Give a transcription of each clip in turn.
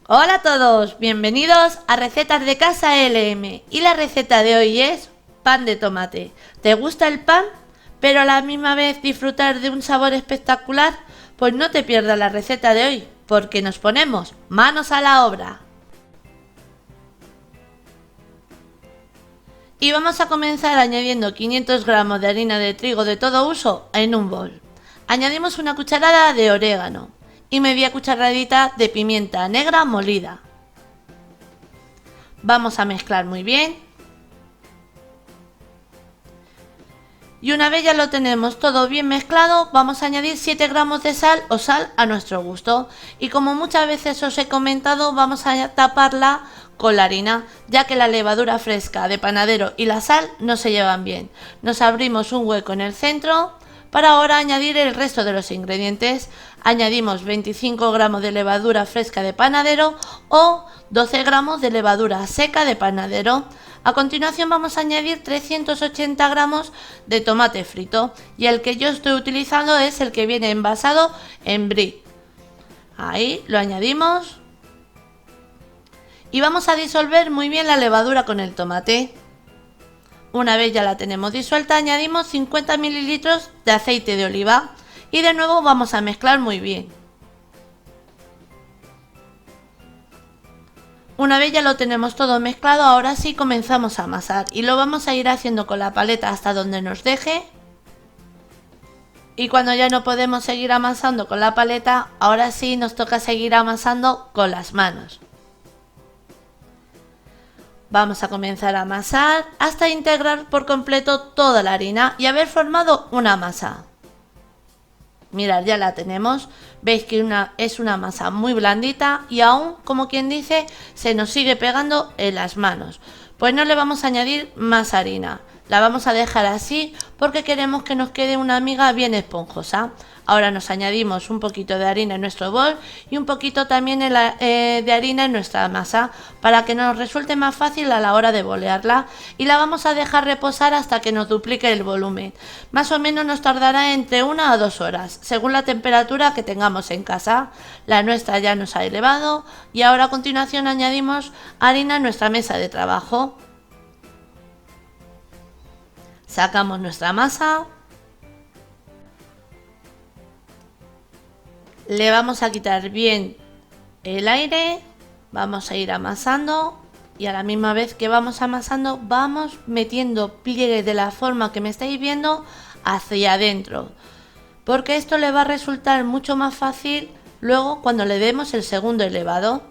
Hola a todos, bienvenidos a Recetas de Casa LM y la receta de hoy es pan de tomate. ¿Te gusta el pan, pero a la misma vez disfrutar de un sabor espectacular? Pues no te pierdas la receta de hoy, porque nos ponemos manos a la obra. Y vamos a comenzar añadiendo 500 gramos de harina de trigo de todo uso en un bol. Añadimos una cucharada de orégano y media cucharadita de pimienta negra molida. Vamos a mezclar muy bien. Y una vez ya lo tenemos todo bien mezclado, vamos a añadir 7 gramos de sal o sal a nuestro gusto. Y como muchas veces os he comentado, vamos a taparla con la harina, ya que la levadura fresca de panadero y la sal no se llevan bien. Nos abrimos un hueco en el centro para ahora añadir el resto de los ingredientes. Añadimos 25 gramos de levadura fresca de panadero o 12 gramos de levadura seca de panadero. A continuación vamos a añadir 380 gramos de tomate frito y el que yo estoy utilizando es el que viene envasado en brick. Ahí lo añadimos y vamos a disolver muy bien la levadura con el tomate. Una vez ya la tenemos disuelta, añadimos 50 mililitros de aceite de oliva y de nuevo vamos a mezclar muy bien. Una vez ya lo tenemos todo mezclado, ahora sí comenzamos a amasar y lo vamos a ir haciendo con la paleta hasta donde nos deje. Y cuando ya no podemos seguir amasando con la paleta, ahora sí nos toca seguir amasando con las manos. Vamos a comenzar a amasar hasta integrar por completo toda la harina y haber formado una masa. Mirad, ya la tenemos. Veis que es una masa muy blandita y aún, como quien dice, se nos sigue pegando en las manos. Pues no le vamos a añadir más harina. La vamos a dejar así porque queremos que nos quede una miga bien esponjosa. Ahora nos añadimos un poquito de harina en nuestro bol y un poquito también de harina en nuestra masa para que nos resulte más fácil a la hora de bolearla, y la vamos a dejar reposar hasta que nos duplique el volumen. Más o menos nos tardará entre 1 a 2 horas, según la temperatura que tengamos en casa. La nuestra ya nos ha elevado y ahora a continuación añadimos harina a nuestra mesa de trabajo. Sacamos nuestra masa. Le vamos a quitar bien el aire, vamos a ir amasando y a la misma vez que vamos amasando vamos metiendo pliegues de la forma que me estáis viendo hacia adentro, porque esto le va a resultar mucho más fácil luego cuando le demos el segundo elevado.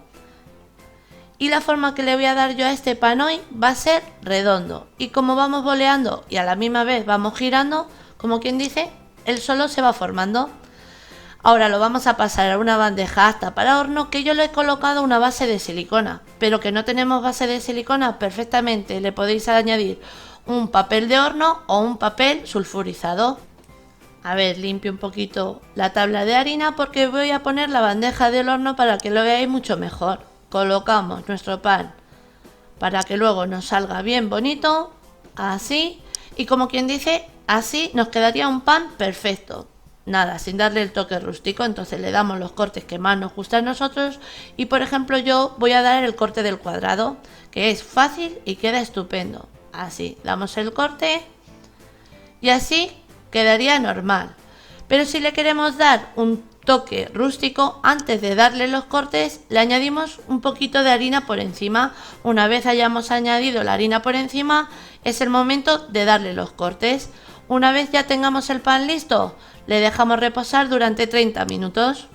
Y la forma que le voy a dar yo a este pan hoy va a ser redondo, y como vamos boleando y a la misma vez vamos girando, como quien dice, él solo se va formando. Ahora lo vamos a pasar a una bandeja apta para horno, que yo le he colocado una base de silicona, pero que no tenemos base de silicona, perfectamente le podéis añadir un papel de horno o un papel sulfurizado. A ver, limpio un poquito la tabla de harina porque voy a poner la bandeja del horno para que lo veáis mucho mejor. Colocamos nuestro pan para que luego nos salga bien bonito, así, y como quien dice, así nos quedaría un pan perfecto. Nada, sin darle el toque rústico, entonces le damos los cortes que más nos gustan a nosotros, y por ejemplo yo voy a dar el corte del cuadrado, que es fácil y queda estupendo. Así, damos el corte y así quedaría normal. Pero si le queremos dar un toque rústico, antes de darle los cortes le añadimos un poquito de harina por encima. Una vez hayamos añadido la harina por encima, es el momento de darle los cortes. Una vez ya tengamos el pan listo, le dejamos reposar durante 30 minutos.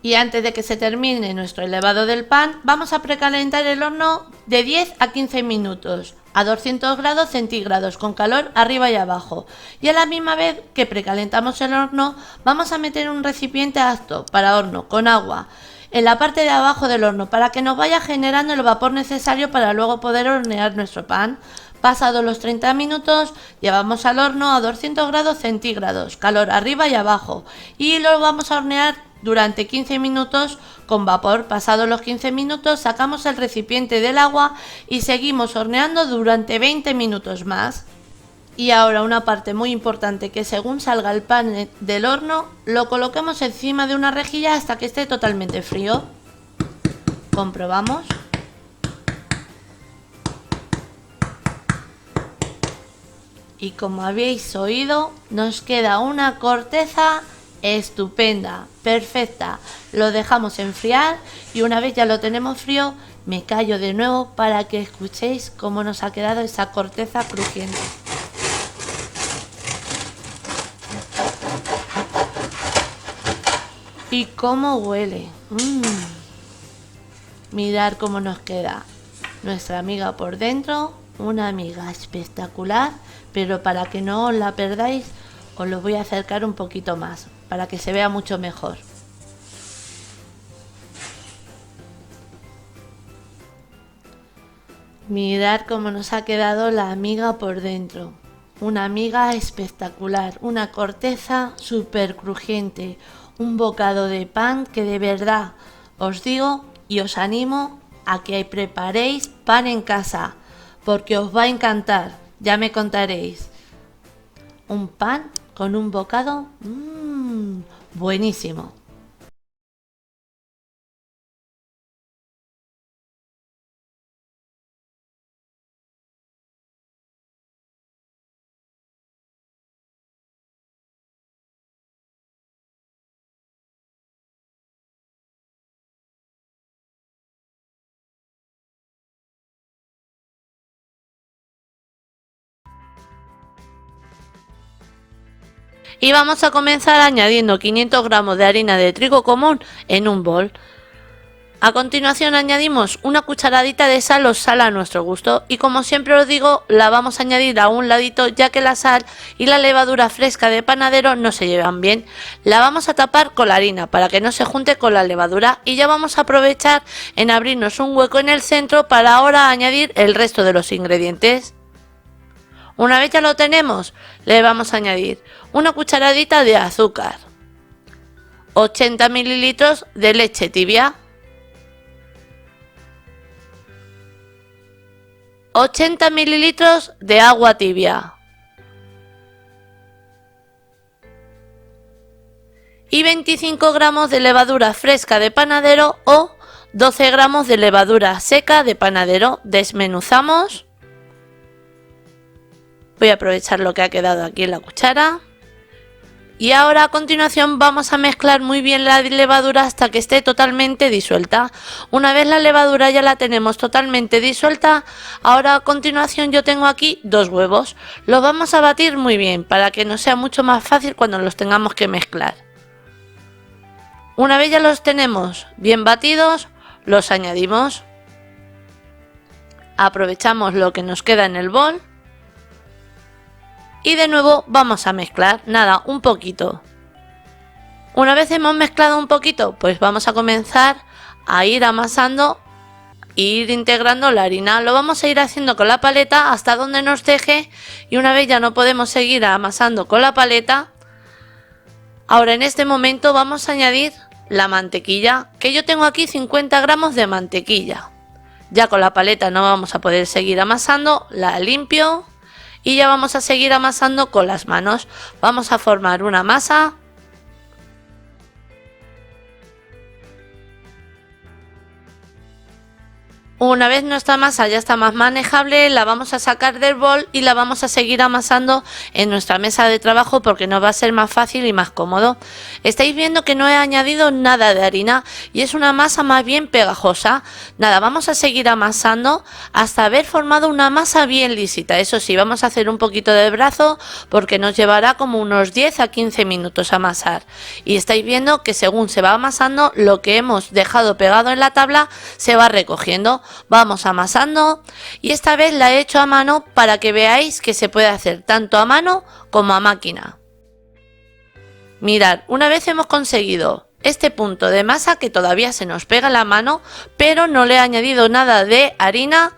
Y antes de que se termine nuestro elevado del pan, vamos a precalentar el horno de 10 a 15 minutos a 200 grados centígrados con calor arriba y abajo. Y a la misma vez que precalentamos el horno, vamos a meter un recipiente apto para horno con agua en la parte de abajo del horno para que nos vaya generando el vapor necesario para luego poder hornear nuestro pan. Pasados los 30 minutos, llevamos al horno a 200 grados centígrados, calor arriba y abajo, y lo vamos a hornear durante 15 minutos con vapor. Pasados los 15 minutos, sacamos el recipiente del agua y seguimos horneando durante 20 minutos más. Y ahora una parte muy importante, que según salga el pan del horno, lo coloquemos encima de una rejilla hasta que esté totalmente frío. Comprobamos. Y como habéis oído, nos queda una corteza estupenda, perfecta. Lo dejamos enfriar y una vez ya lo tenemos frío, me callo de nuevo para que escuchéis cómo nos ha quedado esa corteza crujiente. Y cómo huele. Mirad cómo nos queda nuestra amiga por dentro, una amiga espectacular, pero para que no os la perdáis, os lo voy a acercar un poquito más, para que se vea mucho mejor. Mirad cómo nos ha quedado la amiga por dentro. Una amiga espectacular, una corteza súper crujiente, un bocado de pan que de verdad os digo y os animo a que preparéis pan en casa, porque os va a encantar, ya me contaréis. Un pan con un bocado, buenísimo. Y vamos a comenzar añadiendo 500 gramos de harina de trigo común en un bol. A continuación añadimos una cucharadita de sal o sal a nuestro gusto y como siempre os digo, la vamos a añadir a un ladito ya que la sal y la levadura fresca de panadero no se llevan bien. La vamos a tapar con la harina para que no se junte con la levadura y ya vamos a aprovechar en abrirnos un hueco en el centro para ahora añadir el resto de los ingredientes. Una vez ya lo tenemos, le vamos a añadir una cucharadita de azúcar, 80 mililitros de leche tibia, 80 mililitros de agua tibia y 25 gramos de levadura fresca de panadero o 12 gramos de levadura seca de panadero. Desmenuzamos. Voy a aprovechar lo que ha quedado aquí en la cuchara. Y ahora a continuación vamos a mezclar muy bien la levadura hasta que esté totalmente disuelta. Una vez la levadura ya la tenemos totalmente disuelta, ahora a continuación yo tengo aquí 2 huevos. Los vamos a batir muy bien para que nos sea mucho más fácil cuando los tengamos que mezclar. Una vez ya los tenemos bien batidos, los añadimos. Aprovechamos lo que nos queda en el bol. Y de nuevo vamos a mezclar, nada, un poquito. Una vez hemos mezclado un poquito, pues vamos a comenzar a ir amasando e ir integrando la harina. Lo vamos a ir haciendo con la paleta hasta donde nos deje y una vez ya no podemos seguir amasando con la paleta. Ahora en este momento vamos a añadir la mantequilla, que yo tengo aquí 50 gramos de mantequilla. Ya con la paleta no vamos a poder seguir amasando, la limpio. Y ya vamos a seguir amasando con las manos. Vamos a formar una masa. Una vez nuestra masa ya está más manejable, la vamos a sacar del bol y la vamos a seguir amasando en nuestra mesa de trabajo porque nos va a ser más fácil y más cómodo. Estáis viendo que no he añadido nada de harina y es una masa más bien pegajosa. Nada, vamos a seguir amasando hasta haber formado una masa bien lisita. Eso sí, vamos a hacer un poquito de brazo porque nos llevará como unos 10 a 15 minutos amasar. Y estáis viendo que según se va amasando, lo que hemos dejado pegado en la tabla se va recogiendo. Vamos amasando y esta vez la he hecho a mano para que veáis que se puede hacer tanto a mano como a máquina. Mirad, una vez hemos conseguido este punto de masa que todavía se nos pega en la mano, pero no le he añadido nada de harina,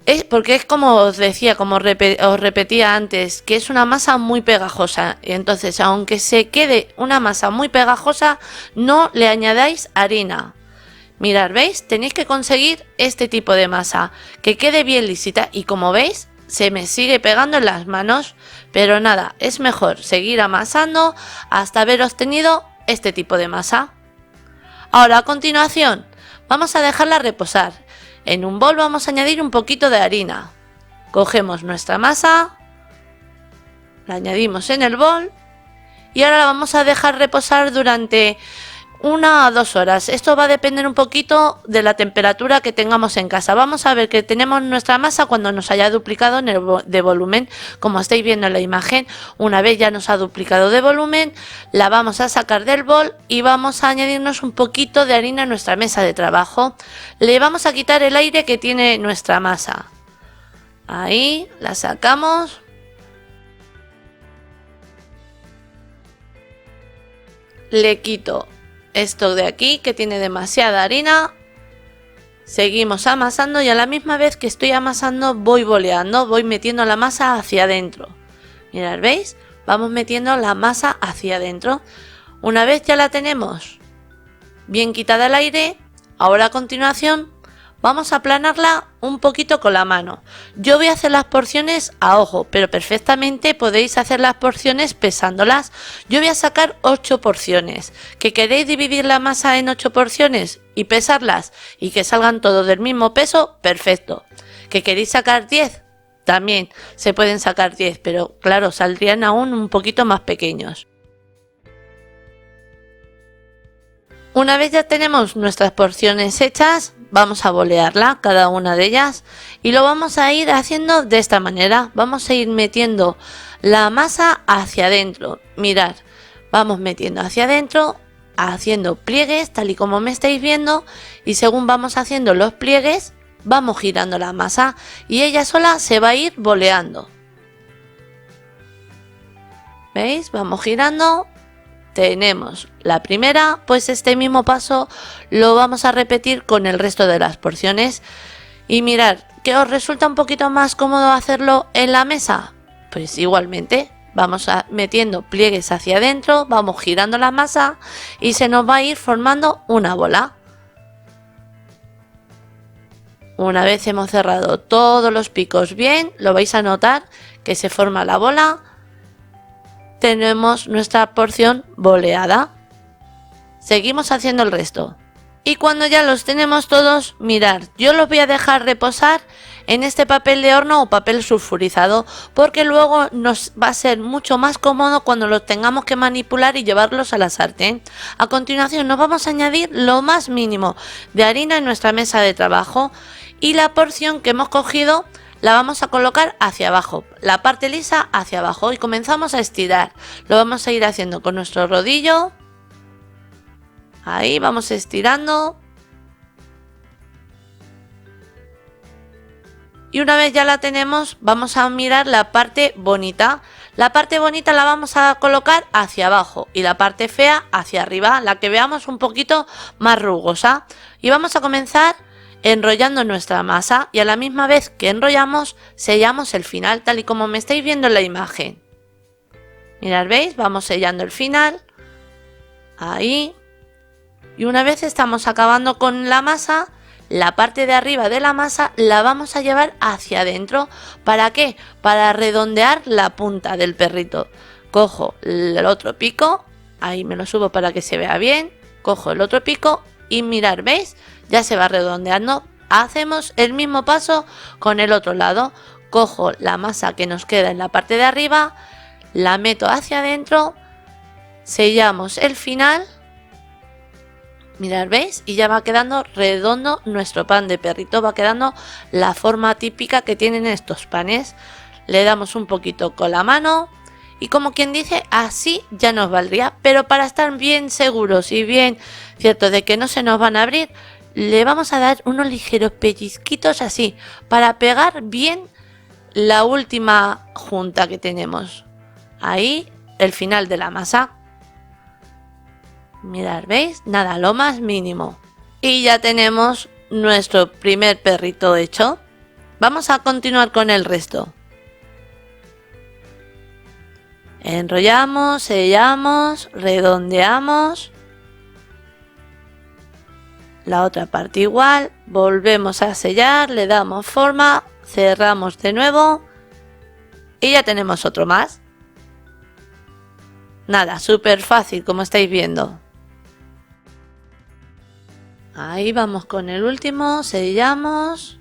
es porque es como os decía, como os repetía antes, que es una masa muy pegajosa y entonces aunque se quede una masa muy pegajosa, no le añadáis harina. Mirad, ¿veis? Tenéis que conseguir este tipo de masa, que quede bien lisita y como veis, se me sigue pegando en las manos, pero nada, es mejor seguir amasando hasta haber obtenido este tipo de masa. Ahora a continuación Vamos a dejarla reposar. En un bol vamos a añadir un poquito de harina. Cogemos nuestra masa, la añadimos en el bol y ahora la vamos a dejar reposar durante 1 a 2 horas. Esto va a depender un poquito de la temperatura que tengamos en casa. Vamos a ver que tenemos nuestra masa cuando nos haya duplicado de volumen. Como estáis viendo en la imagen, una vez ya nos ha duplicado de volumen, la vamos a sacar del bol y vamos a añadirnos un poquito de harina a nuestra mesa de trabajo. Le vamos a quitar el aire que tiene nuestra masa. Ahí la sacamos. Le quito esto de aquí que tiene demasiada harina. Seguimos amasando y a la misma vez que estoy amasando voy boleando, voy metiendo la masa hacia adentro. Mirad, ¿veis? Vamos metiendo la masa hacia adentro. Una vez ya la tenemos bien quitada el aire, ahora a continuación vamos a aplanarla un poquito con la mano. Yo voy a hacer las porciones a ojo, pero perfectamente podéis hacer las porciones pesándolas. Yo voy a sacar 8 porciones. ¿Que queréis dividir la masa en 8 porciones y pesarlas y que salgan todos del mismo peso? Perfecto. ¿Que queréis sacar 10? También se pueden sacar 10, pero claro, saldrían aún un poquito más pequeños. Una vez ya tenemos nuestras porciones hechas, vamos a bolearla, cada una de ellas, y lo vamos a ir haciendo de esta manera. Vamos a ir metiendo la masa hacia adentro. Mirad, vamos metiendo hacia adentro, haciendo pliegues, tal y como me estáis viendo, y según vamos haciendo los pliegues, vamos girando la masa y ella sola se va a ir boleando. ¿Veis? Vamos girando. Tenemos la primera, pues este mismo paso lo vamos a repetir con el resto de las porciones. Y mirad, ¿que os resulta un poquito más cómodo hacerlo en la mesa? Pues igualmente, vamos metiendo pliegues hacia adentro, vamos girando la masa y se nos va a ir formando una bola. Una vez hemos cerrado todos los picos bien, lo vais a notar que se forma la bola. Tenemos nuestra porción boleada. Seguimos haciendo el resto. Y cuando ya los tenemos todos, mirad, yo los voy a dejar reposar en este papel de horno o papel sulfurizado, porque luego nos va a ser mucho más cómodo cuando los tengamos que manipular y llevarlos a la sartén. A continuación nos vamos a añadir lo más mínimo de harina en nuestra mesa de trabajo y la porción que hemos cogido la vamos a colocar hacia abajo, la parte lisa hacia abajo, y comenzamos a estirar. Lo vamos a ir haciendo con nuestro rodillo. Ahí vamos estirando. Y una vez ya la tenemos, vamos a mirar la parte bonita. La parte bonita la vamos a colocar hacia abajo y la parte fea hacia arriba, la que veamos un poquito más rugosa. Y vamos a comenzar enrollando nuestra masa y a la misma vez que enrollamos sellamos el final, tal y como me estáis viendo en la imagen. Mirad, ¿veis? Vamos sellando el final. Ahí. Y una vez estamos acabando con la masa, la parte de arriba de la masa la vamos a llevar hacia adentro. ¿Para qué? Para redondear la punta del perrito. Cojo el otro pico, ahí me lo subo para que se vea bien. Cojo el otro pico y mirad, ¿veis? Ya se va redondeando. Hacemos el mismo paso con el otro lado. Cojo la masa que nos queda en la parte de arriba, la meto hacia adentro, sellamos el final. Mirad, ¿veis? Y ya va quedando redondo nuestro pan de perrito. Va quedando la forma típica que tienen estos panes. Le damos un poquito con la mano. Y como quien dice, así ya nos valdría. Pero para estar bien seguros y bien cierto de que no se nos van a abrir, le vamos a dar unos ligeros pellizquitos así, para pegar bien la última junta que tenemos. Ahí, el final de la masa. Mirad, ¿veis? Nada, lo más mínimo. Y ya tenemos nuestro primer perrito hecho. Vamos a continuar con el resto. Enrollamos, sellamos, redondeamos. La otra parte igual, volvemos a sellar, le damos forma, cerramos de nuevo y ya tenemos otro más. Nada, súper fácil como estáis viendo. Ahí vamos con el último, sellamos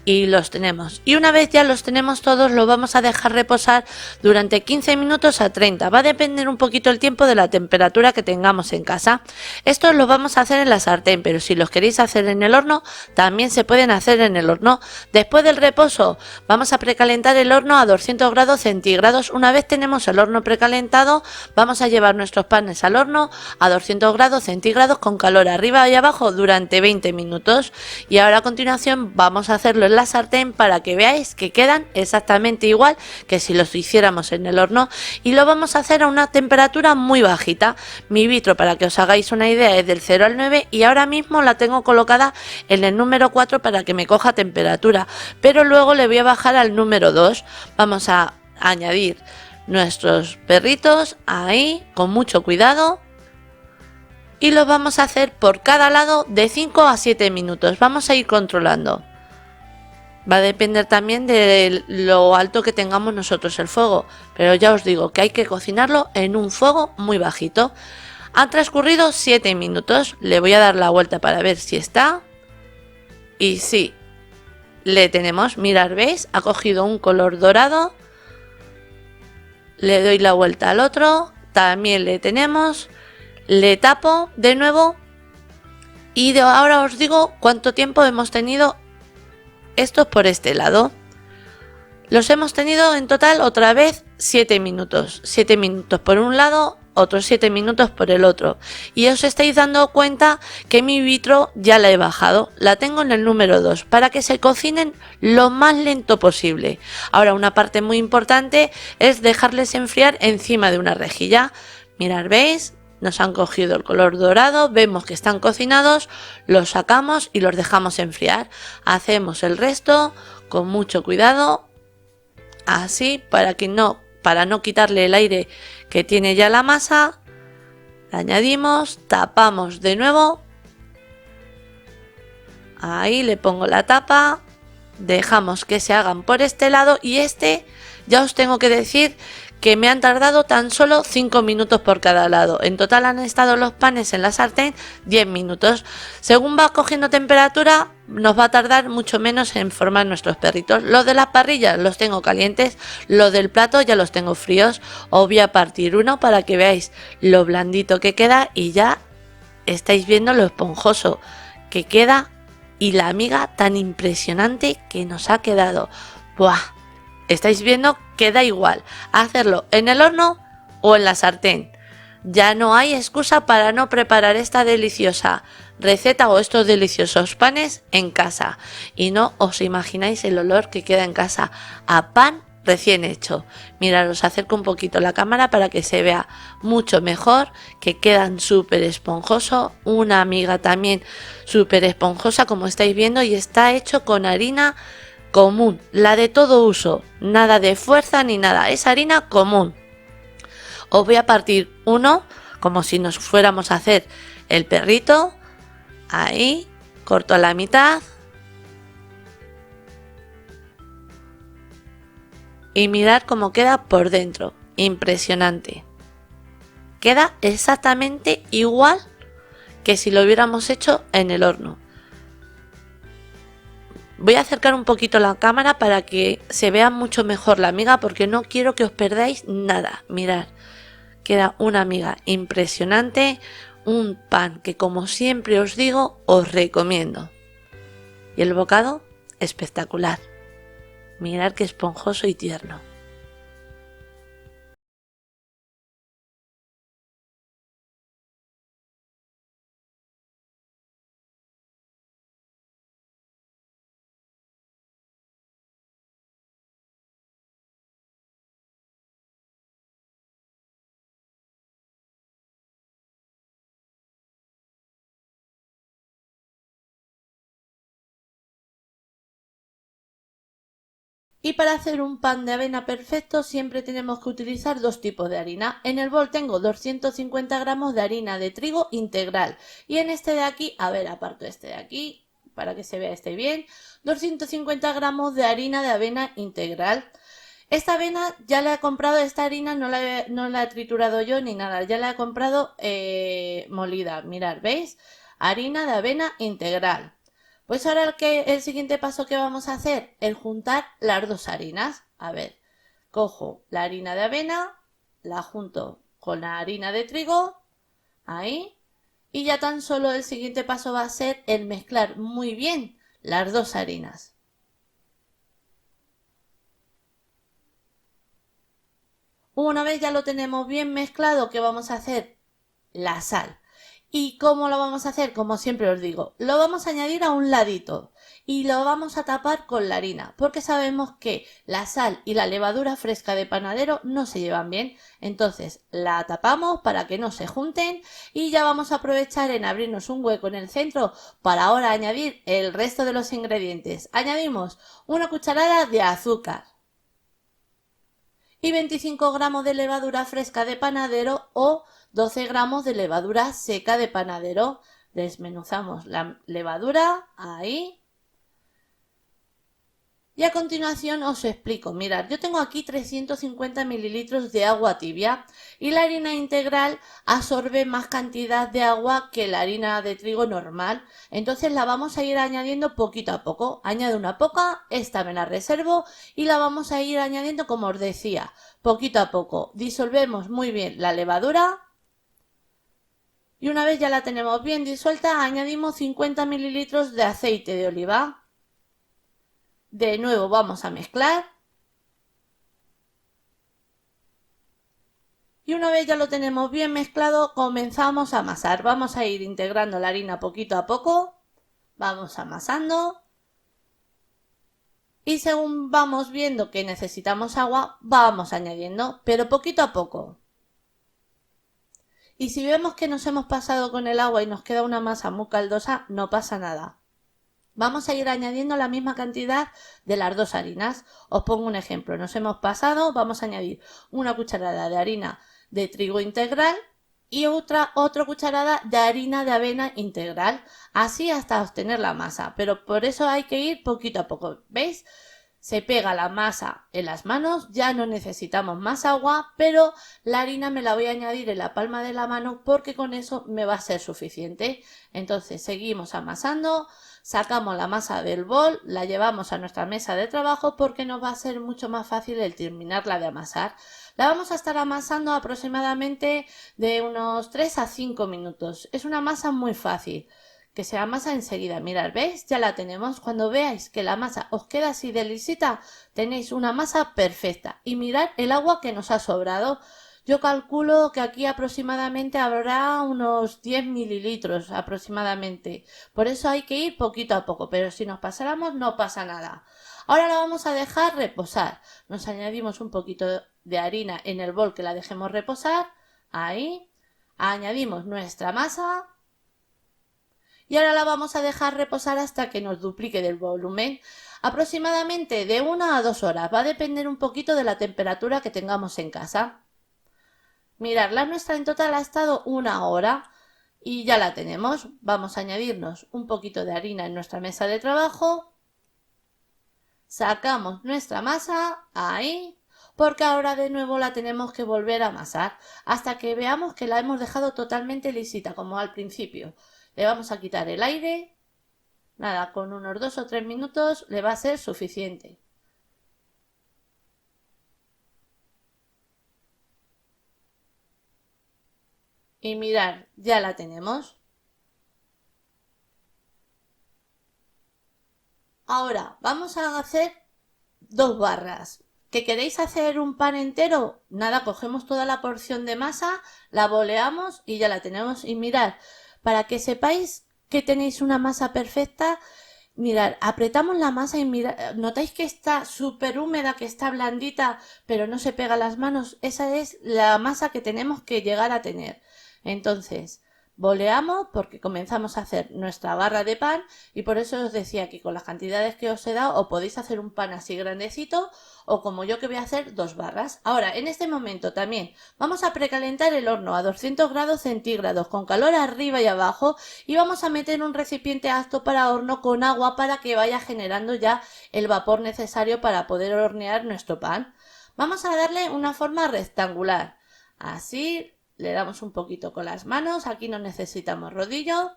y los tenemos. Y una vez ya los tenemos todos, los vamos a dejar reposar durante 15 minutos a 30. Va a depender un poquito el tiempo de la temperatura que tengamos en casa. Estos los vamos a hacer en la sartén, pero si los queréis hacer en el horno, también se pueden hacer en el horno. Después del reposo, vamos a precalentar el horno a 200 grados centígrados. Una vez tenemos el horno precalentado, vamos a llevar nuestros panes al horno a 200 grados centígrados con calor arriba y abajo durante 20 minutos. Y ahora a continuación vamos a hacerlo en la sartén para que veáis que quedan exactamente igual que si los hiciéramos en el horno, y lo vamos a hacer a una temperatura muy bajita. Mi vitro, para que os hagáis una idea, es del 0 al 9 y ahora mismo la tengo colocada en el número 4 para que me coja temperatura, pero luego le voy a bajar al número 2. Vamos a añadir nuestros perritos ahí con mucho cuidado y los vamos a hacer por cada lado de 5 a 7 minutos. Vamos a ir controlando. Va a depender también de lo alto que tengamos nosotros el fuego, pero ya os digo que hay que cocinarlo en un fuego muy bajito. Han transcurrido 7 minutos, le voy a dar la vuelta para ver si está. Y sí, le tenemos, mirad, ¿veis? Ha cogido un color dorado. Le doy la vuelta al otro, también le tenemos. Le tapo de nuevo y ahora os digo cuánto tiempo hemos tenido estos por este lado. Los hemos tenido en total otra vez 7 minutos. 7 minutos por un lado, otros 7 minutos por el otro. Y os estáis dando cuenta que mi vitro ya la he bajado. La tengo en el número 2 para que se cocinen lo más lento posible. Ahora, una parte muy importante es dejarles enfriar encima de una rejilla. Mirad, ¿veis? Nos han cogido el color dorado, vemos que están cocinados, los sacamos y los dejamos enfriar. Hacemos el resto con mucho cuidado, así para no quitarle el aire que tiene ya la masa. Le añadimos, tapamos de nuevo. Ahí le pongo la tapa, dejamos que se hagan por este lado y ya os tengo que decir que me han tardado tan solo 5 minutos por cada lado. En total han estado los panes en la sartén 10 minutos. Según va cogiendo temperatura, nos va a tardar mucho menos en formar nuestros perritos. Los de las parrillas los tengo calientes, los del plato ya los tengo fríos. Os voy a partir uno para que veáis lo blandito que queda y ya estáis viendo lo esponjoso que queda y la miga tan impresionante que nos ha quedado. ¡Buah! Estáis viendo que da igual hacerlo en el horno o en la sartén. Ya no hay excusa para no preparar esta deliciosa receta o estos deliciosos panes en casa. Y no os imagináis el olor que queda en casa a pan recién hecho. Mirad, os acerco un poquito la cámara para que se vea mucho mejor, que quedan súper esponjosos. Una miga también súper esponjosa, como estáis viendo, y está hecho con harina común, la de todo uso, nada de fuerza ni nada, es harina común. Os voy a partir uno, como si nos fuéramos a hacer el perrito. Ahí, corto a la mitad. Y mirad cómo queda por dentro, impresionante. Queda exactamente igual que si lo hubiéramos hecho en el horno. Voy a acercar un poquito la cámara para que se vea mucho mejor la miga, porque no quiero que os perdáis nada. Mirad, queda una miga impresionante, un pan que, como siempre os digo, os recomiendo. Y el bocado, espectacular. Mirad qué esponjoso y tierno. Y para hacer un pan de avena perfecto siempre tenemos que utilizar dos tipos de harina. En el bol tengo 250 gramos de harina de trigo integral. Y en este de aquí, a ver, aparto este de aquí para que se vea este bien, 250 gramos de harina de avena integral. Esta avena ya la he comprado, esta harina no la he triturado yo ni nada, ya la he comprado molida. Mirad, ¿veis? harina de avena integral. Pues ahora el siguiente paso que vamos a hacer es juntar las dos harinas. A ver, cojo la harina de avena, la junto con la harina de trigo, ahí, y ya tan solo el siguiente paso va a ser el mezclar muy bien las dos harinas. Una vez ya lo tenemos bien mezclado, ¿qué vamos a hacer? La sal. ¿Y cómo lo vamos a hacer? Como siempre os digo, lo vamos a añadir a un ladito y lo vamos a tapar con la harina, porque sabemos que la sal y la levadura fresca de panadero no se llevan bien. Entonces la tapamos para que no se junten y ya vamos a aprovechar en abrirnos un hueco en el centro para ahora añadir el resto de los ingredientes. Añadimos una cucharada de azúcar y 25 gramos de levadura fresca de panadero o 12 gramos de levadura seca de panadero. Desmenuzamos la levadura, ahí. Y a continuación os explico. Mirad, yo tengo aquí 350 mililitros de agua tibia y la harina integral absorbe más cantidad de agua que la harina de trigo normal. Entonces la vamos a ir añadiendo poquito a poco. Añado una poca, esta me la reservo y la vamos a ir añadiendo como os decía, poquito a poco. Disolvemos muy bien la levadura. Y una vez ya la tenemos bien disuelta, añadimos 50 mililitros de aceite de oliva. De nuevo vamos a mezclar. Y una vez ya lo tenemos bien mezclado, comenzamos a amasar. Vamos a ir integrando la harina poquito a poco. Vamos amasando. Y según vamos viendo que necesitamos agua, vamos añadiendo, pero poquito a poco. Y si vemos que nos hemos pasado con el agua y nos queda una masa muy caldosa, no pasa nada. Vamos a ir añadiendo la misma cantidad de las dos harinas. Os pongo un ejemplo. Nos hemos pasado, vamos a añadir una cucharada de harina de trigo integral y otra cucharada de harina de avena integral. Así hasta obtener la masa. Pero por eso hay que ir poquito a poco. ¿Veis? Se pega la masa en las manos, ya no necesitamos más agua, pero la harina me la voy a añadir en la palma de la mano porque con eso me va a ser suficiente. Entonces seguimos amasando, sacamos la masa del bol, la llevamos a nuestra mesa de trabajo porque nos va a ser mucho más fácil el terminarla de amasar. La vamos a estar amasando aproximadamente de unos 3 a 5 minutos. Es una masa muy fácil, que se amasa enseguida. Mirad, ¿veis? Ya la tenemos. Cuando veáis que la masa os queda así de lisita, tenéis una masa perfecta. Y mirad el agua que nos ha sobrado. Yo calculo que aquí aproximadamente habrá unos 10 mililitros aproximadamente. Por eso hay que ir poquito a poco, pero si nos pasáramos no pasa nada. Ahora la vamos a dejar reposar. Nos añadimos un poquito de harina en el bol que la dejemos reposar. Ahí. Añadimos nuestra masa. Y ahora la vamos a dejar reposar hasta que nos duplique del volumen, aproximadamente de 1 a 2 horas. Va a depender un poquito de la temperatura que tengamos en casa. Mirad, la nuestra en total ha estado 1 hora y ya la tenemos. Vamos a añadirnos un poquito de harina en nuestra mesa de trabajo. Sacamos nuestra masa, ahí, porque ahora de nuevo la tenemos que volver a amasar hasta que veamos que la hemos dejado totalmente lisita, como al principio. Le vamos a quitar el aire. Nada, con unos 2 o 3 minutos le va a ser suficiente. Y mirad, ya la tenemos. Ahora vamos a hacer 2 barras. ¿Que queréis hacer un pan entero? Nada, cogemos toda la porción de masa, la boleamos y ya la tenemos. Y mirad, para que sepáis que tenéis una masa perfecta, mirad, apretamos la masa y mirad, notáis que está súper húmeda, que está blandita, pero no se pega a las manos. Esa es la masa que tenemos que llegar a tener. Entonces, boleamos porque comenzamos a hacer nuestra barra de pan y por eso os decía que con las cantidades que os he dado o podéis hacer un pan así grandecito o como yo que voy a hacer 2 barras. Ahora, en este momento también vamos a precalentar el horno a 200 grados centígrados con calor arriba y abajo y vamos a meter un recipiente apto para horno con agua para que vaya generando ya el vapor necesario para poder hornear nuestro pan. Vamos a darle una forma rectangular. Así le damos un poquito con las manos, aquí no necesitamos rodillo.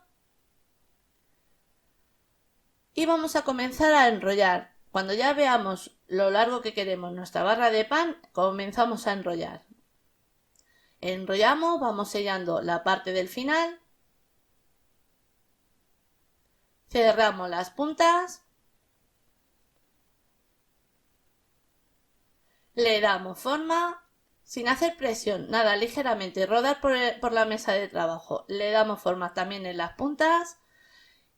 y vamos a comenzar a enrollar. Cuando ya veamos lo largo que queremos nuestra barra de pan, comenzamos a enrollar. Enrollamos, vamos sellando la parte del final, cerramos las puntas, le damos forma, sin hacer presión, nada, ligeramente, rodar por la mesa de trabajo, le damos forma también en las puntas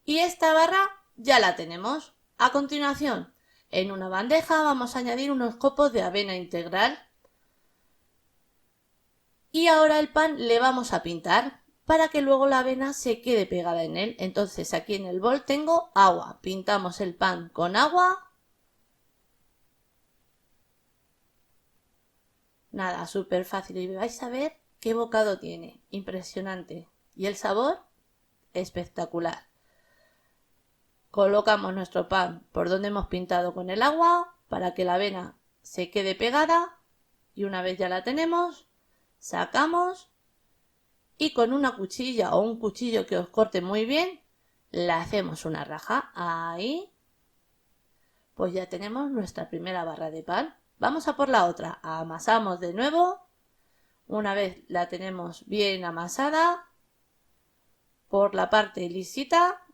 y esta barra ya la tenemos. A continuación, en una bandeja vamos a añadir unos copos de avena integral y ahora el pan le vamos a pintar para que luego la avena se quede pegada en él. Entonces aquí en el bol tengo agua, pintamos el pan con agua. Nada, súper fácil y vais a ver qué bocado tiene, impresionante. Y el sabor, espectacular. Colocamos nuestro pan por donde hemos pintado con el agua para que la avena se quede pegada y una vez ya la tenemos, sacamos y con una cuchilla o un cuchillo que os corte muy bien, le hacemos una raja. Ahí, pues ya tenemos nuestra primera barra de pan. Vamos a por la otra. Amasamos de nuevo. Una vez la tenemos bien amasada, por la parte lisita,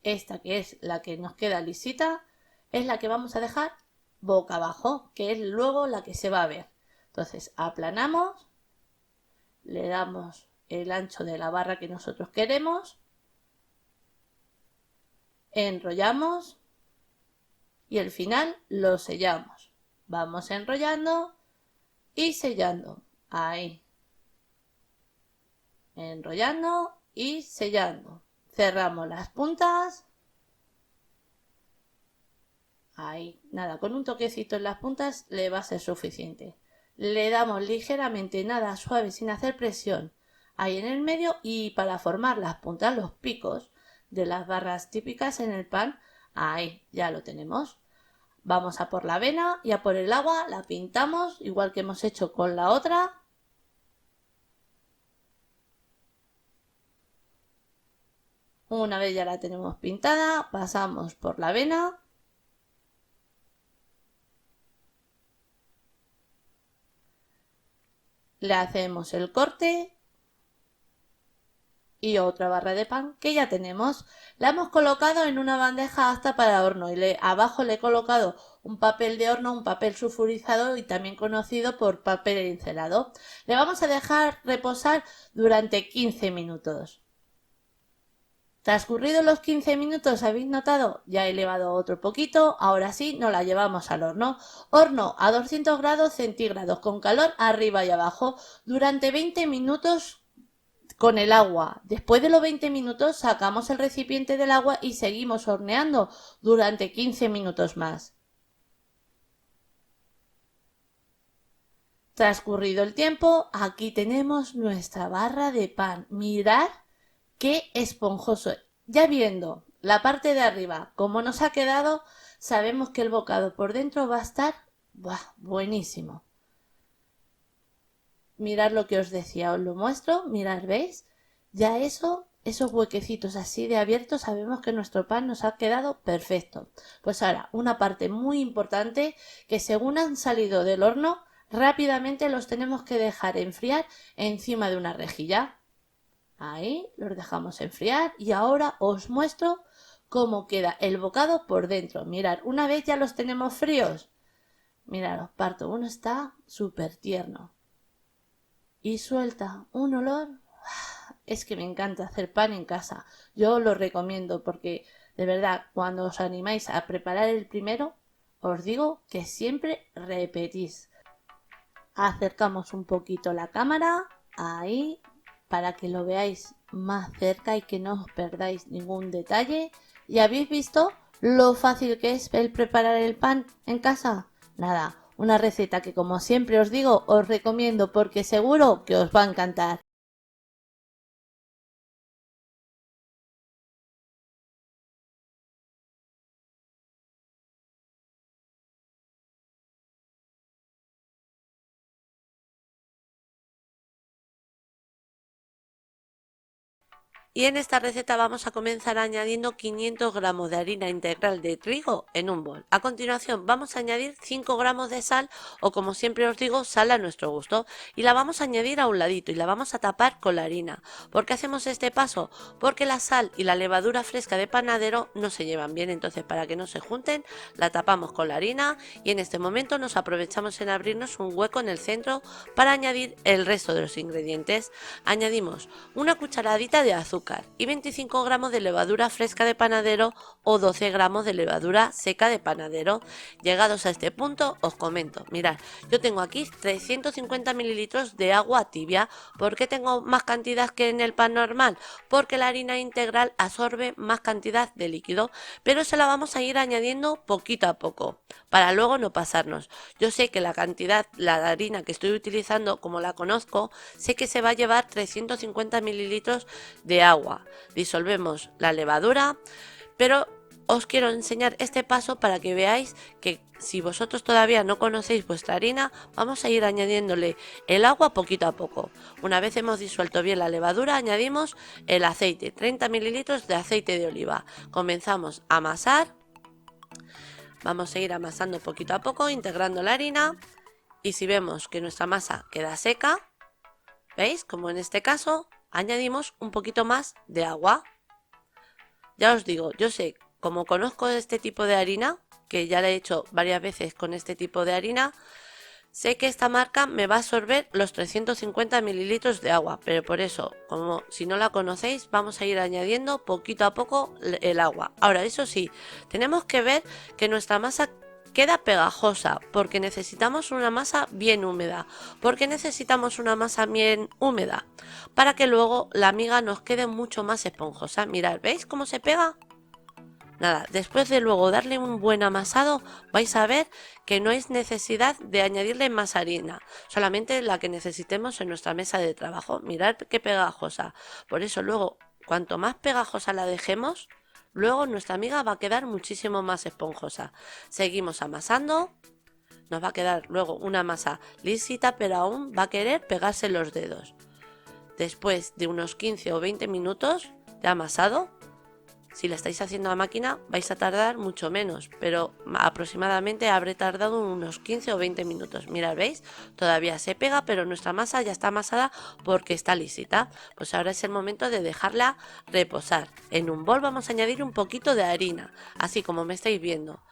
esta que es la que nos queda lisita, es la que vamos a dejar boca abajo, que es luego la que se va a ver. Entonces aplanamos, le damos el ancho de la barra que nosotros queremos, enrollamos y el final lo sellamos. Vamos enrollando y sellando. Ahí. Enrollando y sellando. Cerramos las puntas. Ahí, nada, con un toquecito en las puntas le va a ser suficiente. Le damos ligeramente, nada, suave, sin hacer presión, ahí en el medio y para formar las puntas, los picos de las barras típicas en el pan, ahí, ya lo tenemos. Vamos a por la avena y a por el agua, la pintamos, igual que hemos hecho con la otra. Una vez ya la tenemos pintada, pasamos por la avena. Le hacemos el corte y otra barra de pan que ya tenemos. La hemos colocado en una bandeja apta para horno y abajo le he colocado un papel de horno, un papel sulfurizado y también conocido por papel encerado. Le vamos a dejar reposar durante 15 minutos. Transcurridos los 15 minutos, ¿habéis notado? Ya he elevado otro poquito, ahora sí, nos la llevamos al horno. Horno a 200 grados centígrados, con calor arriba y abajo, durante 20 minutos con el agua. Después de los 20 minutos sacamos el recipiente del agua y seguimos horneando durante 15 minutos más. Transcurrido el tiempo, aquí tenemos nuestra barra de pan. Mirad qué esponjoso. Ya viendo la parte de arriba como nos ha quedado, sabemos que el bocado por dentro va a estar buenísimo. Mirad lo que os decía, os lo muestro, mirad, ¿veis? Ya esos huequecitos así de abiertos, sabemos que nuestro pan nos ha quedado perfecto. Pues ahora, una parte muy importante, que según han salido del horno, rápidamente los tenemos que dejar enfriar encima de una rejilla. Ahí los dejamos enfriar y ahora os muestro cómo queda el bocado por dentro. Mirad, una vez ya los tenemos fríos, mirad, os parto, uno está súper tierno y suelta un olor. Es que me encanta hacer pan en casa. Yo lo recomiendo porque de verdad cuando os animáis a preparar el primero, os digo que siempre repetís. Acercamos un poquito la cámara, ahí, para que lo veáis más cerca y que no os perdáis ningún detalle. ¿Y habéis visto lo fácil que es el preparar el pan en casa? Nada, una receta que como siempre os digo, os recomiendo porque seguro que os va a encantar. Y en esta receta vamos a comenzar añadiendo 500 gramos de harina integral de trigo en un bol. A continuación vamos a añadir 5 gramos de sal o, como siempre os digo, sal a nuestro gusto, y la vamos a añadir a un ladito y la vamos a tapar con la harina. ¿Por qué hacemos este paso? Porque la sal y la levadura fresca de panadero no se llevan bien, entonces para que no se junten la tapamos con la harina, y en este momento nos aprovechamos en abrirnos un hueco en el centro para añadir el resto de los ingredientes. Añadimos una cucharadita de azúcar y 25 gramos de levadura fresca de panadero o 12 gramos de levadura seca de panadero. Llegados a este punto os comento, mirad, yo tengo aquí 350 mililitros de agua tibia. ¿Por qué tengo más cantidad que en el pan normal? Porque la harina integral absorbe más cantidad de líquido, pero se la vamos a ir añadiendo poquito a poco para luego no pasarnos. Yo sé que la cantidad, la harina que estoy utilizando, como la conozco, sé que se va a llevar 350 mililitros de agua. Disolvemos la levadura, pero os quiero enseñar este paso para que veáis que si vosotros todavía no conocéis vuestra harina, vamos a ir añadiéndole el agua poquito a poco. Una vez hemos disuelto bien la levadura, añadimos el aceite, 30 mililitros de aceite de oliva. Comenzamos a amasar. Vamos a ir amasando poquito a poco, integrando la harina, y si vemos que nuestra masa queda seca, ¿veis? Como en este caso, añadimos un poquito más de agua. Ya os digo, yo sé, como conozco este tipo de harina, que ya la he hecho varias veces con este tipo de harina, sé que esta marca me va a absorber los 350 mililitros de agua, pero por eso, como si no la conocéis, vamos a ir añadiendo poquito a poco el agua. Ahora, eso sí, tenemos que ver que nuestra masa queda pegajosa, porque necesitamos una masa bien húmeda. ¿Por qué necesitamos una masa bien húmeda? Para que luego la miga nos quede mucho más esponjosa. Mirad, ¿veis cómo se pega? Nada, después de luego darle un buen amasado, vais a ver que no hay necesidad de añadirle más harina, solamente la que necesitemos en nuestra mesa de trabajo. Mirad qué pegajosa. Por eso luego, cuanto más pegajosa la dejemos, luego nuestra miga va a quedar muchísimo más esponjosa. Seguimos amasando. Nos va a quedar luego una masa lisita, pero aún va a querer pegarse los dedos. Después de unos 15 o 20 minutos de amasado, si la estáis haciendo a máquina vais a tardar mucho menos, pero aproximadamente habré tardado unos 15 o 20 minutos. Mirad, ¿veis? Todavía se pega, pero nuestra masa ya está amasada porque está lisita. Pues ahora es el momento de dejarla reposar. En un bol vamos a añadir un poquito de harina, así como me estáis viendo.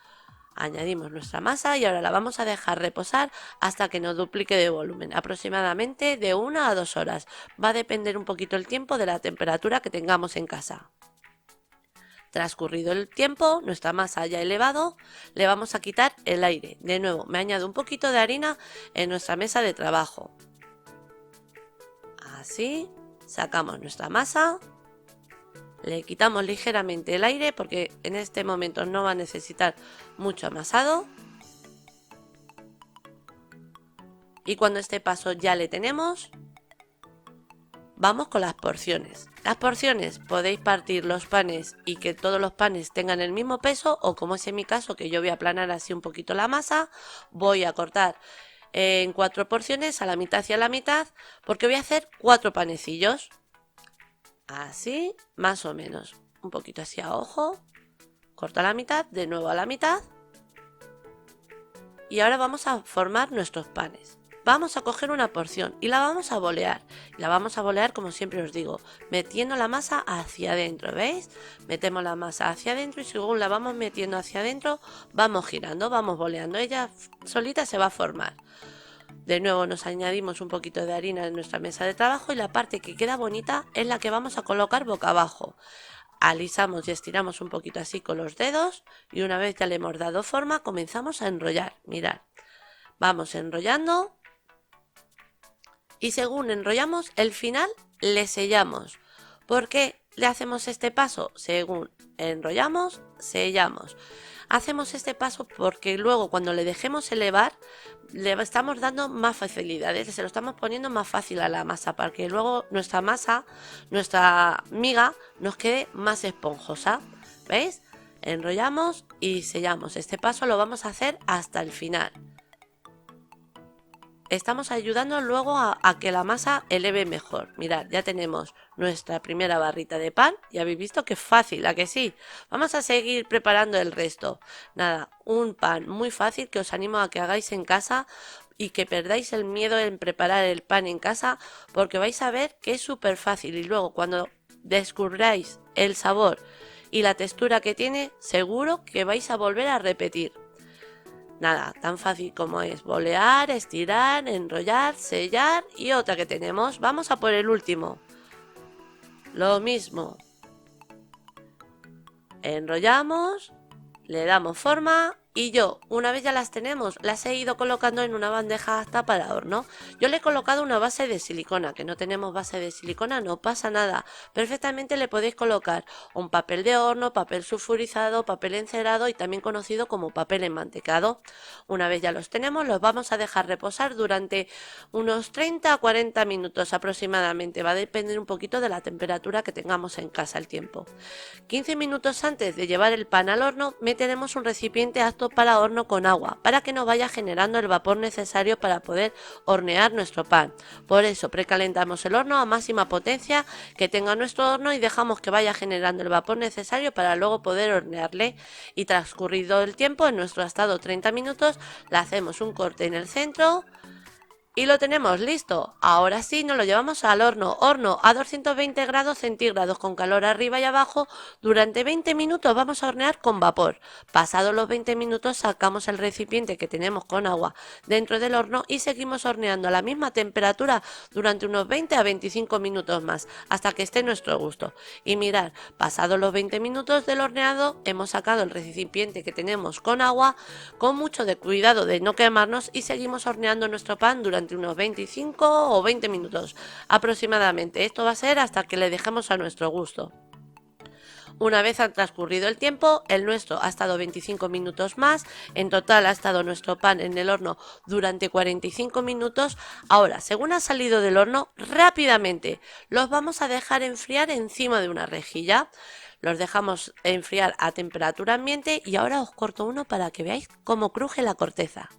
Añadimos nuestra masa y ahora la vamos a dejar reposar hasta que nos duplique de volumen, aproximadamente de 1 a 2 horas. Va a depender un poquito el tiempo de la temperatura que tengamos en casa. Transcurrido el tiempo, nuestra masa ya elevado, le vamos a quitar el aire. De nuevo, me añado un poquito de harina en nuestra mesa de trabajo. Así, sacamos nuestra masa, le quitamos ligeramente el aire porque en este momento no va a necesitar mucho amasado. Y cuando este paso ya le tenemos, vamos con las porciones. Las porciones podéis partir los panes y que todos los panes tengan el mismo peso, o como es en mi caso, que yo voy a aplanar así un poquito la masa, voy a cortar en 4 porciones, a la mitad y a la mitad, porque voy a hacer 4 panecillos. Así, más o menos. Un poquito así a ojo. Corto a la mitad, de nuevo a la mitad. Y ahora vamos a formar nuestros panes. Vamos a coger una porción y la vamos a bolear. La vamos a bolear, como siempre os digo, metiendo la masa hacia adentro, ¿veis? Metemos la masa hacia adentro y según la vamos metiendo hacia adentro, vamos girando, vamos boleando. Ella solita se va a formar. De nuevo nos añadimos un poquito de harina en nuestra mesa de trabajo y la parte que queda bonita es la que vamos a colocar boca abajo. Alisamos y estiramos un poquito así con los dedos y una vez ya le hemos dado forma, comenzamos a enrollar. Mirad, vamos enrollando. Y según enrollamos, el final le sellamos. ¿Por qué le hacemos este paso? Según enrollamos, sellamos. Hacemos este paso porque luego cuando le dejemos elevar, le estamos dando más facilidades, se lo estamos poniendo más fácil a la masa para que luego nuestra masa, nuestra miga, nos quede más esponjosa. ¿Veis? Enrollamos y sellamos. Este paso lo vamos a hacer hasta el final. estamos ayudando luego a que la masa eleve mejor. Mirad, ya tenemos nuestra primera barrita de pan. Ya habéis visto que es fácil, ¿a que sí? Vamos a seguir preparando el resto. Nada, un pan muy fácil que os animo a que hagáis en casa y que perdáis el miedo en preparar el pan en casa, porque vais a ver que es súper fácil y luego cuando descubráis el sabor y la textura que tiene, seguro que vais a volver a repetir. Nada, tan fácil como es bolear, estirar, enrollar, sellar y otra que tenemos. Vamos a por el último. Lo mismo. Enrollamos, le damos forma y yo, una vez ya las tenemos, las he ido colocando en una bandeja apta para horno. Yo le he colocado una base de silicona, que no tenemos base de silicona, no pasa nada. Perfectamente le podéis colocar un papel de horno, papel sulfurizado, papel encerado y también conocido como papel enmantecado. Una vez ya los tenemos, los vamos a dejar reposar durante unos 30 a 40 minutos aproximadamente. Va a depender un poquito de la temperatura que tengamos en casa el tiempo. 15 minutos antes de llevar el pan al horno, meteremos un recipiente apto para horno con agua, para que nos vaya generando el vapor necesario para poder hornear nuestro pan. Por eso precalentamos el horno a máxima potencia que tenga nuestro horno y dejamos que vaya generando el vapor necesario para luego poder hornearle. Y transcurrido el tiempo, en nuestro estado 30 minutos, le hacemos un corte en el centro. Y lo tenemos listo. Ahora sí, nos lo llevamos al horno. Horno a 220 grados centígrados con calor arriba y abajo. Durante 20 minutos vamos a hornear con vapor. Pasados los 20 minutos sacamos el recipiente que tenemos con agua dentro del horno y seguimos horneando a la misma temperatura durante unos 20 a 25 minutos más, hasta que esté nuestro gusto. Y mirad, pasados los 20 minutos del horneado, hemos sacado el recipiente que tenemos con agua, con mucho de cuidado de no quemarnos, y seguimos horneando nuestro pan durante unos 25 o 20 minutos aproximadamente. Esto va a ser hasta que le dejemos a nuestro gusto. Una vez ha transcurrido el tiempo, el nuestro ha estado 25 minutos más. En total ha estado nuestro pan en el horno durante 45 minutos. Ahora, según ha salido del horno, rápidamente los vamos a dejar enfriar encima de una rejilla. Los dejamos enfriar a temperatura ambiente y ahora os corto uno para que veáis cómo cruje la corteza.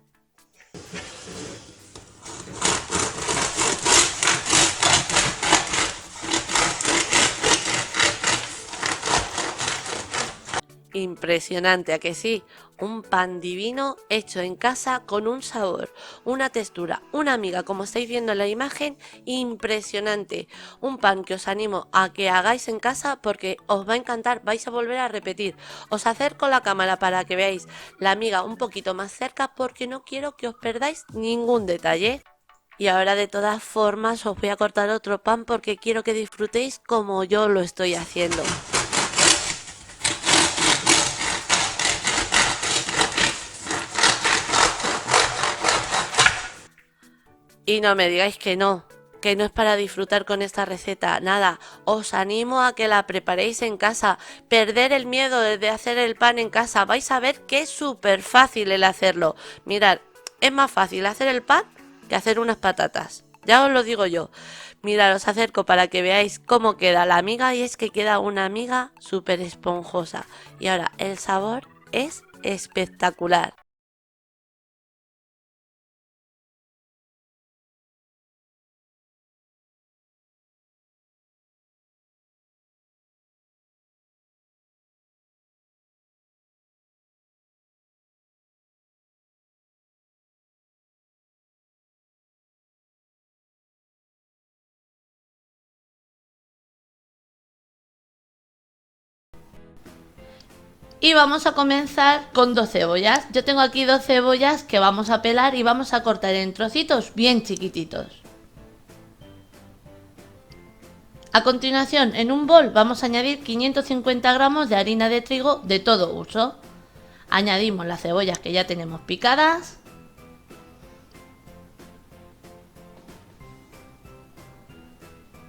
Impresionante, ¿a que sí? Un pan divino hecho en casa con un sabor, una textura, una miga, como estáis viendo en la imagen, impresionante. Un pan que os animo a que hagáis en casa porque os va a encantar, vais a volver a repetir. Os acerco la cámara para que veáis la miga un poquito más cerca porque no quiero que os perdáis ningún detalle. Y ahora de todas formas os voy a cortar otro pan porque quiero que disfrutéis como yo lo estoy haciendo. Y no me digáis que no es para disfrutar con esta receta. Nada, os animo a que la preparéis en casa. Perder el miedo de hacer el pan en casa. Vais a ver que es súper fácil el hacerlo. Mirad, es más fácil hacer el pan que hacer unas patatas. Ya os lo digo yo. Mirad, os acerco para que veáis cómo queda la miga, y es que queda una miga súper esponjosa. Y ahora el sabor es espectacular. Y vamos a comenzar con 2 cebollas. Yo tengo aquí 2 cebollas que vamos a pelar y vamos a cortar en trocitos bien chiquititos. A continuación, en un bol vamos a añadir 550 gramos de harina de trigo de todo uso. Añadimos las cebollas que ya tenemos picadas.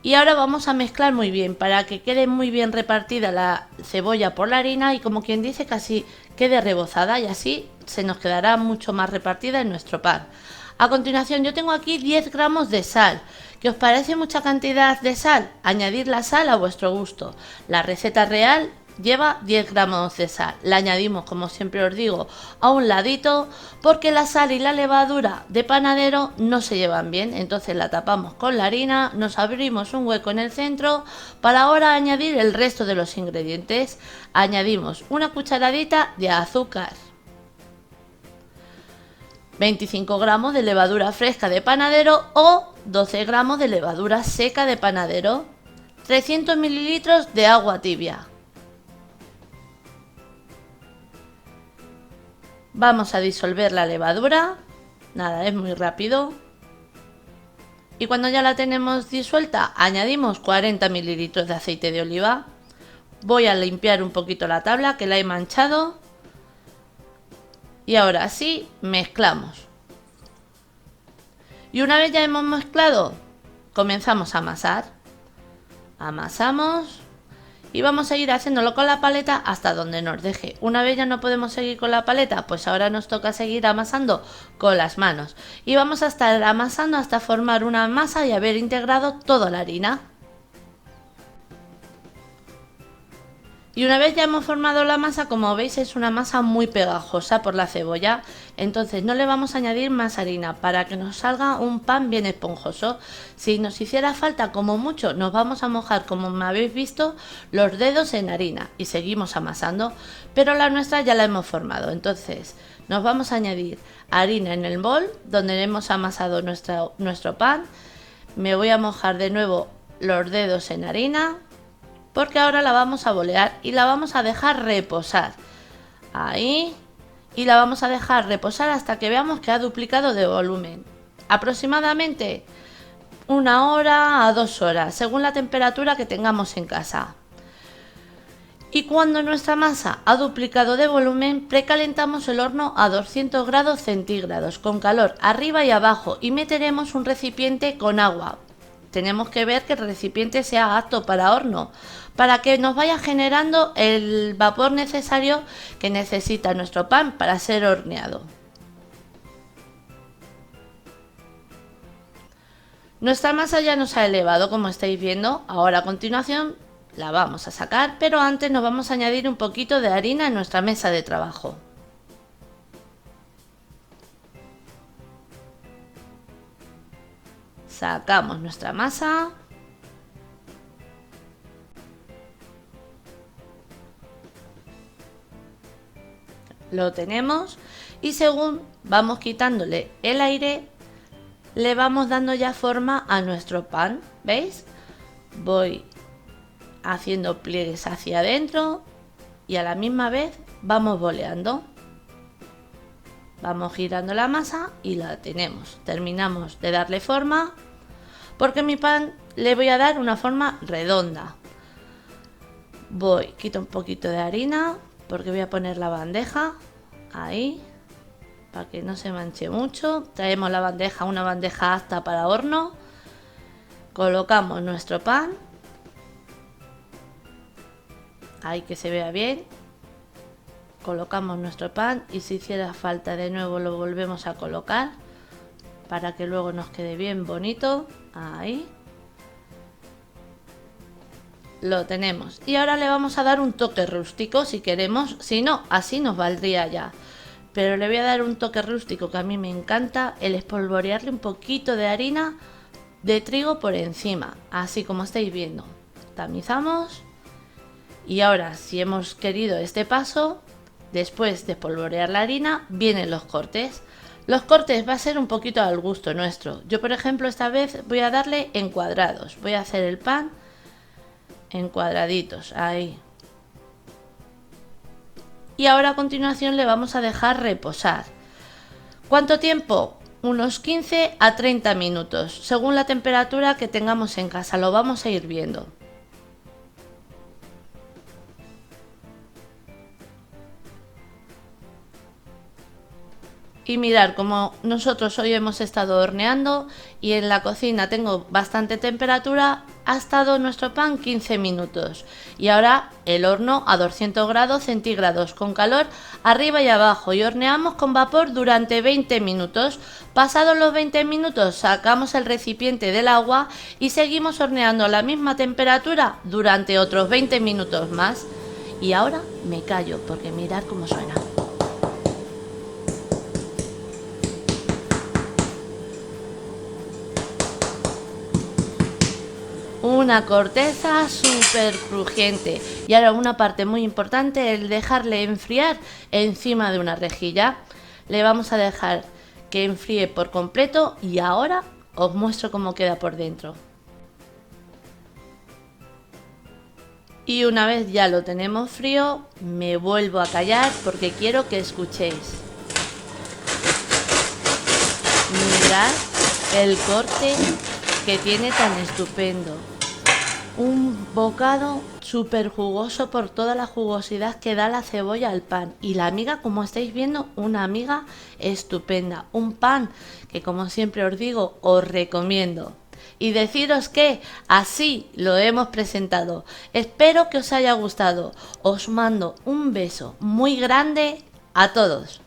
Y ahora vamos a mezclar muy bien para que quede muy bien repartida la cebolla por la harina y, como quien dice, casi quede rebozada, y así se nos quedará mucho más repartida en nuestro pan. A continuación, yo tengo aquí 10 gramos de sal. ¿Que os parece mucha cantidad de sal? Añadir la sal a vuestro gusto. La receta real lleva 10 gramos de sal. La añadimos, como siempre os digo, a un ladito porque la sal y la levadura de panadero no se llevan bien. Entonces la tapamos con la harina, nos abrimos un hueco en el centro para ahora añadir el resto de los ingredientes. Añadimos una cucharadita de azúcar, 25 gramos de levadura fresca de panadero o 12 gramos de levadura seca de panadero, 300 mililitros de agua tibia. Vamos a disolver la levadura, nada, es muy rápido. Y cuando ya la tenemos disuelta, añadimos 40 mililitros de aceite de oliva. Voy a limpiar un poquito la tabla que la he manchado. Y ahora sí, mezclamos. Y una vez ya hemos mezclado, comenzamos a amasar. Amasamos. Y vamos a ir haciéndolo con la paleta hasta donde nos deje. Una vez ya no podemos seguir con la paleta, pues ahora nos toca seguir amasando con las manos. Y vamos a estar amasando hasta formar una masa y haber integrado toda la harina. Y una vez ya hemos formado la masa, como veis es una masa muy pegajosa por la cebolla, entonces no le vamos a añadir más harina para que nos salga un pan bien esponjoso. Si nos hiciera falta, como mucho, nos vamos a mojar, como me habéis visto, los dedos en harina y seguimos amasando, pero la nuestra ya la hemos formado. Entonces nos vamos a añadir harina en el bol donde hemos amasado nuestro pan. Me voy a mojar de nuevo los dedos en harina, porque ahora la vamos a bolear y la vamos a dejar reposar. Ahí. Y la vamos a dejar reposar hasta que veamos que ha duplicado de volumen. Aproximadamente 1 hora a 2 horas, según la temperatura que tengamos en casa. Y cuando nuestra masa ha duplicado de volumen, precalentamos el horno a 200 grados centígrados, con calor arriba y abajo, y meteremos un recipiente con agua. Tenemos que ver que el recipiente sea apto para horno, para que nos vaya generando el vapor necesario que necesita nuestro pan para ser horneado. Nuestra masa ya nos ha elevado, como estáis viendo. Ahora a continuación la vamos a sacar, pero antes nos vamos a añadir un poquito de harina en nuestra mesa de trabajo. Sacamos nuestra masa. Lo tenemos y según vamos quitándole el aire, le vamos dando ya forma a nuestro pan. ¿Veis? Voy haciendo pliegues hacia adentro y a la misma vez vamos boleando. Vamos girando la masa y la tenemos. Terminamos de darle forma, porque mi pan le voy a dar una forma redonda. Quito un poquito de harina porque voy a poner la bandeja ahí para que no se manche mucho. Traemos la bandeja, una bandeja apta para horno. Colocamos nuestro pan ahí, que se vea bien. Colocamos nuestro pan y si hiciera falta de nuevo lo volvemos a colocar para que luego nos quede bien bonito. Ahí lo tenemos y ahora le vamos a dar un toque rústico si queremos, si no, así nos valdría ya, pero le voy a dar un toque rústico que a mí me encanta, el espolvorearle un poquito de harina de trigo por encima, así como estáis viendo. Tamizamos y ahora, si hemos querido este paso, después de espolvorear la harina vienen los cortes. Los cortes va a ser un poquito al gusto nuestro. Yo, por ejemplo, esta vez voy a darle en cuadrados. Voy a hacer el pan en cuadraditos, ahí. Y ahora a continuación le vamos a dejar reposar. ¿Cuánto tiempo? Unos 15 a 30 minutos, según la temperatura que tengamos en casa. Lo vamos a ir viendo. Y mirar, como nosotros hoy hemos estado horneando y en la cocina tengo bastante temperatura, ha estado nuestro pan 15 minutos. Y ahora el horno a 200 grados centígrados con calor arriba y abajo y horneamos con vapor durante 20 minutos. Pasados los 20 minutos sacamos el recipiente del agua y seguimos horneando a la misma temperatura durante otros 20 minutos más. Y ahora me callo porque mirad cómo suena. Una corteza súper crujiente. Y ahora una parte muy importante, el dejarle enfriar encima de una rejilla. Le vamos a dejar que enfríe por completo y ahora os muestro cómo queda por dentro. Y una vez ya lo tenemos frío, me vuelvo a callar porque quiero que escuchéis. Mirad el corte que tiene tan estupendo. Un bocado súper jugoso por toda la jugosidad que da la cebolla al pan. Y la miga, como estáis viendo, una miga estupenda. Un pan que, como siempre os digo, os recomiendo. Y deciros que así lo hemos presentado. Espero que os haya gustado. Os mando un beso muy grande a todos.